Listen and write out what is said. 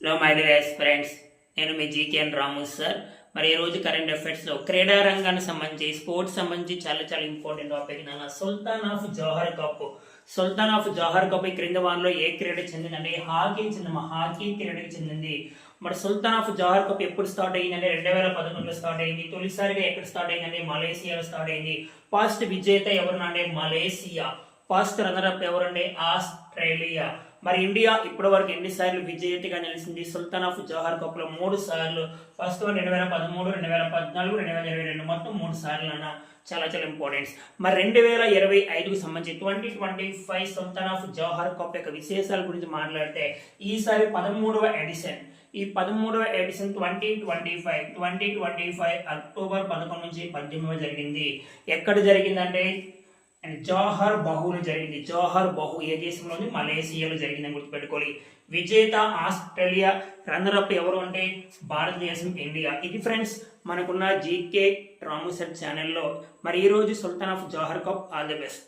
Hello my dear friends, నేను మీ GKN రాము sir. మరి ఈ రోజు కరెంట్ అఫైర్స్లో క్రీడా రంగానికి సంబంధించి స్పోర్ట్స్ సంబంధించి చాలా ఇంపార్టెంట్ టాపిక్ నా Sultan of Johor Cup. Sultan of Johor Cup ఈ క్రింద వారిలో ఏ క్రీడకి చెందిందంటే హాకీ హాకీ క్రీడకి చెందింది. మరి సుల్తాన్ ఆఫ్ జోహర్ కప్ ఎప్పుడు స్టార్ట్ అయ్యిందంటే 2011లో స్టార్ట్ అయింది. తొలిసారిగా ఎక్కడ స్టార్ట్ అయిందంటే మలేసియాలో స్టార్ట్ అయింది. ఫస్ట్ విజేత ఎవరునంటే మలేసియా, ఫస్ట్ రన్నర్ అప్ ఎవరంటే ఆస్ట్రేలియా. మరి ఇండియా ఇప్పటి వరకు ఎన్నిసార్లు విజేతగా నిలిచింది సుల్తాన్ ఆఫ్ జోహర్ కప్ లో? 3 సార్లు. ఫస్ట్ 2013, 2014, 2022 మొత్తం 3 సార్లు అన్న. చాలా ఇంపార్టెంట్. మరి 2025కు సంబంధించి 2025 సుల్తాన్ ఆఫ్ జోహర్ కప్ యొక్క విశేషాల గురించి మాట్లాడితే ఈసారి 13వ ఎడిషన్. ఈ 13వ ఎడిషన్ 2025 అక్టోబర్ 11 నుంచి 18 జరిగింది. ఎక్కడ జరిగిందంటే జోహర్ బహులో జరిగింది. జోహర్ బహు ఏ దేశంలోని? మలేసియాలో జరిగిందని గుర్తుపెట్టుకోవాలి. విజేత ఆస్ట్రేలియా, రన్నర్ అప్ ఎవరు అంటే భారతదేశం, ఇండియా. ఇది ఫ్రెండ్స్ మనకున్న జీకే రాము సార్ ఛానల్లో. మరి ఈరోజు Sultan of Johor Cup. All the best.